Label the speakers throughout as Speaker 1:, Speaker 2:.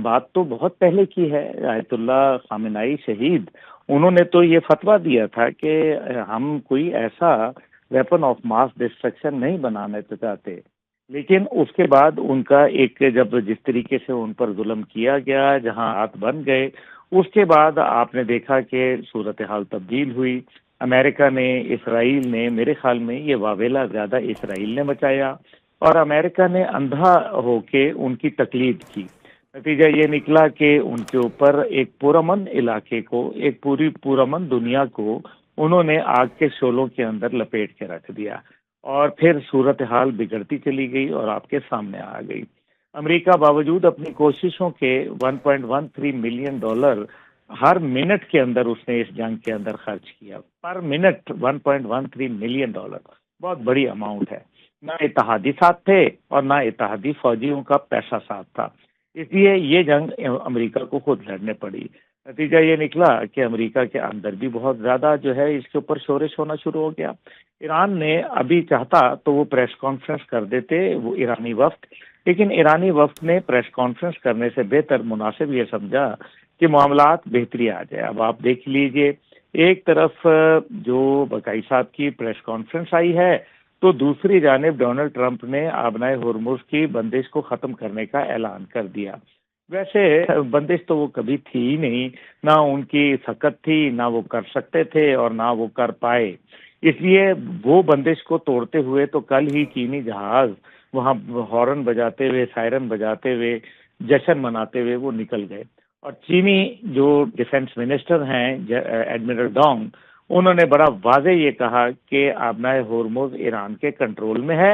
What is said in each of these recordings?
Speaker 1: بات تو بہت پہلے کی ہے، آیت اللہ خامنائی شہید، انہوں نے تو یہ فتویٰ دیا تھا کہ ہم کوئی ایسا ویپن آف ماس ڈسٹرکشن نہیں بنانا چاہتے، لیکن اس کے بعد ان کا ایک جب جس طریقے سے ان پر ظلم کیا گیا، جہاں ہاتھ بن گئے، اس کے بعد آپ نے دیکھا کہ صورتحال تبدیل ہوئی۔ امریکہ نے، اسرائیل نے، میرے خیال میں یہ واویلا زیادہ اسرائیل نے مچایا، اور امریکہ نے اندھا ہو کے ان کی تقلید کی۔ نتیجہ یہ نکلا کہ ان کے اوپر ایک پرامن علاقے کو، ایک پوری پرامن دنیا کو انہوں نے آگ کے شعلوں کے اندر لپیٹ کے رکھ دیا، اور پھر صورتحال بگڑتی چلی گئی اور آپ کے سامنے آ گئی۔ امریکہ باوجود اپنی کوششوں کے $1.13 ملین ہر منٹ کے اندر اس نے اس جنگ کے اندر خرچ کیا، پر منٹ $1.13 ملین، بہت بڑی اماؤنٹ ہے۔ نہ اتحادی ساتھ تھے اور نہ اتحادی فوجیوں کا پیسہ ساتھ تھا، اس لیے یہ جنگ امریکہ کو خود لڑنے پڑی۔ نتیجہ یہ نکلا کہ امریکہ کے اندر بھی بہت زیادہ جو ہے اس کے اوپر شورش ہونا شروع ہو گیا۔ ایران نے ابھی چاہتا تو وہ پریس کانفرنس کر دیتے، وہ ایرانی وفد، لیکن ایرانی وفد نے پریس کانفرنس کرنے سے بہتر مناسب یہ سمجھا کہ معاملات بہتری آ جائے۔ اب آپ دیکھ لیجئے، ایک طرف جو بقائی صاحب کی پریس کانفرنس آئی ہے، تو دوسری جانب ڈونلڈ ٹرمپ نے آبنائے ہرمز کی بندش کو ختم کرنے کا اعلان کر دیا۔ ویسے بندش تو وہ کبھی تھی ہی نہیں، نہ ان کی سکت تھی، نہ وہ کر سکتے تھے اور نہ وہ کر پائے، اس لیے وہ بندش کو توڑتے ہوئے تو کل ہی چینی جہاز وہاں ہارن بجاتے ہوئے، سائرن بجاتے ہوئے، جشن مناتے ہوئے وہ نکل گئے۔ اور چینی جو ڈیفنس منسٹر ہیں ایڈمرل ڈانگ، انہوں نے بڑا واضح یہ کہا کہ آبنائے ہرمز ایران کے کنٹرول میں ہے،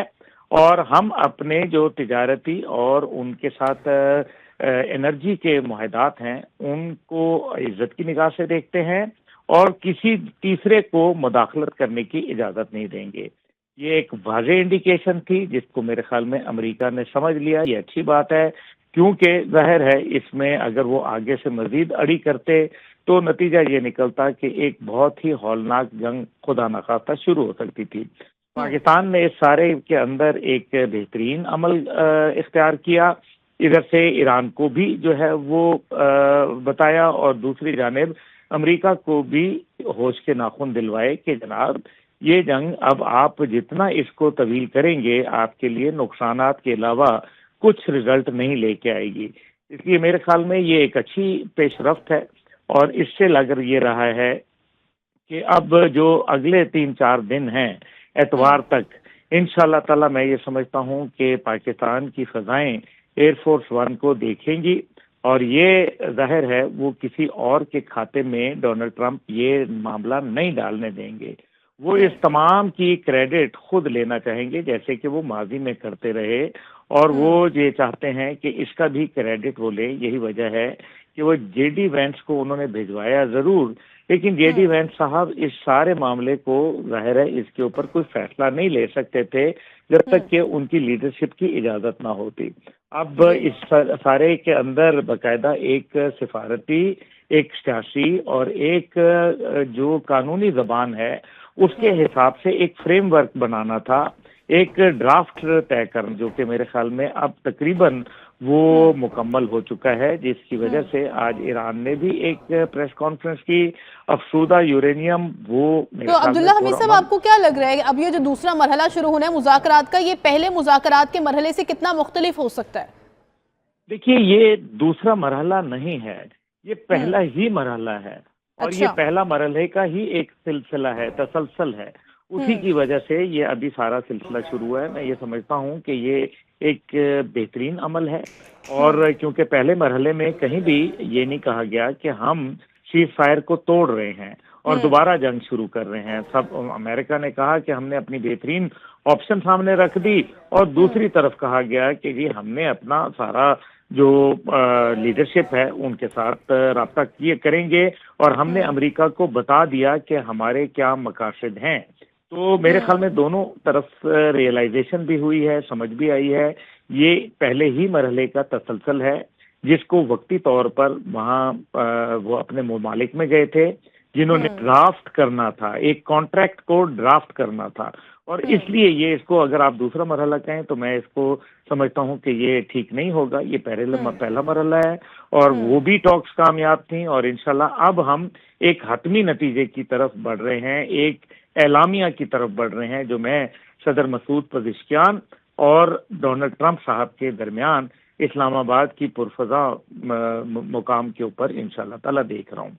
Speaker 1: اور ہم اپنے جو تجارتی اور ان کے ساتھ انرجی کے معاہدات ہیں ان کو عزت کی نگاہ سے دیکھتے ہیں، اور کسی تیسرے کو مداخلت کرنے کی اجازت نہیں دیں گے۔ یہ ایک واضح انڈیکیشن تھی جس کو میرے خیال میں امریکہ نے سمجھ لیا۔ یہ اچھی بات ہے، کیونکہ ظاہر ہے اس میں اگر وہ آگے سے مزید اڑی کرتے تو نتیجہ یہ نکلتا کہ ایک بہت ہی ہولناک جنگ خدا نخواستہ شروع ہو سکتی تھی۔ پاکستان نے اس سارے کے اندر ایک بہترین عمل اختیار کیا، ادھر سے ایران کو بھی جو ہے وہ بتایا، اور دوسری جانب امریکہ کو بھی ہوش کے ناخن دلوائے کہ جناب یہ جنگ اب آپ جتنا اس کو طویل کریں گے، آپ کے لیے نقصانات کے علاوہ کچھ رزلٹ نہیں لے کے آئے گی۔ اس لیے میرے خیال میں یہ ایک اچھی پیش رفت ہے، اور اس سے لگ یہ رہا ہے کہ اب جو اگلے 3-4 دن ہیں اتوار تک، انشاءاللہ تعالی میں یہ سمجھتا ہوں کہ پاکستان کی فضائیں ایئر فورس 1 کو دیکھیں گی، اور یہ ظاہر ہے وہ کسی اور کے کھاتے میں ڈونلڈ ٹرمپ یہ معاملہ نہیں ڈالنے دیں گے۔ وہ اس تمام کی کریڈٹ خود لینا چاہیں گے جیسے کہ وہ ماضی میں کرتے رہے، اور وہ یہ چاہتے ہیں کہ اس کا بھی کریڈٹ وہ لے۔ یہی وجہ ہے کہ وہ جے ڈی وینس کو انہوں نے بھیجوایا ضرور، لیکن جے ڈی وینس صاحب اس سارے معاملے کو ظاہر ہے اس کے اوپر کوئی فیصلہ نہیں لے سکتے تھے جب تک کہ ان کی لیڈرشپ کی اجازت نہ ہوتی۔ اب اس سارے کے اندر باقاعدہ ایک سفارتی، ایک سیاسی اور ایک جو قانونی زبان ہے اس کے حساب سے ایک فریم ورک بنانا تھا، ایک ڈرافٹ طے کرنا، جو کہ میرے خیال میں اب تقریباً وہ مکمل ہو چکا ہے، جس کی وجہ سے آج ایران نے بھی ایک پریس کانفرنس کی۔ افسودہ یورینیم وہ میرے
Speaker 2: تو
Speaker 1: خیال میں
Speaker 2: عبداللہ حمید صاحب، آپ کو کیا لگ رہا ہے اب یہ جو دوسرا مرحلہ شروع ہونا ہے مذاکرات کا، یہ پہلے مذاکرات کے مرحلے سے کتنا مختلف ہو سکتا ہے؟
Speaker 1: دیکھیے، یہ دوسرا مرحلہ نہیں ہے، یہ پہلا ہی مرحلہ ہے، اور یہ پہلا مرحلے کا ہی ایک سلسلہ ہے، تسلسل ہے۔ اسی کی وجہ سے یہ ابھی سارا سلسلہ شروع ہوا ہے۔ میں یہ سمجھتا ہوں کہ یہ ایک بہترین عمل ہے، اور کیونکہ پہلے مرحلے میں کہیں بھی یہ نہیں کہا گیا کہ ہم سیز فائر کو توڑ رہے ہیں اور دوبارہ جنگ شروع کر رہے ہیں۔ سب امریکہ نے کہا کہ ہم نے اپنی بہترین آپشن سامنے رکھ دی، اور دوسری طرف کہا گیا کہ جی ہم نے اپنا سارا جو لیڈرشپ ہے ان کے ساتھ رابطہ کیے کریں گے، اور ہم نے امریکہ کو بتا دیا کہ ہمارے کیا مقاصد ہیں۔ تو میرے خیال میں دونوں طرف ریئلائزیشن بھی ہوئی ہے، سمجھ بھی آئی ہے۔ یہ پہلے ہی مرحلے کا تسلسل ہے جس کو وقتی طور پر وہاں وہ اپنے ممالک میں گئے تھے جنہوں نے ڈرافٹ کرنا تھا، ایک کانٹریکٹ کو ڈرافٹ کرنا تھا، اور اس لیے یہ اس کو اگر آپ دوسرا مرحلہ کہیں تو میں اس کو سمجھتا ہوں کہ یہ ٹھیک نہیں ہوگا۔ یہ پہلا مرحلہ ہے، اور وہ بھی ٹاکس کامیاب تھیں، اور انشاءاللہ اب ہم ایک حتمی نتیجے کی طرف بڑھ رہے ہیں، ایک اعلامیہ کی طرف بڑھ رہے ہیں، جو میں صدر مسعود پزشکیان اور ڈونلڈ ٹرمپ صاحب کے درمیان اسلام آباد کی پرفضا مقام کے اوپر انشاءاللہ تعالی دیکھ رہا ہوں۔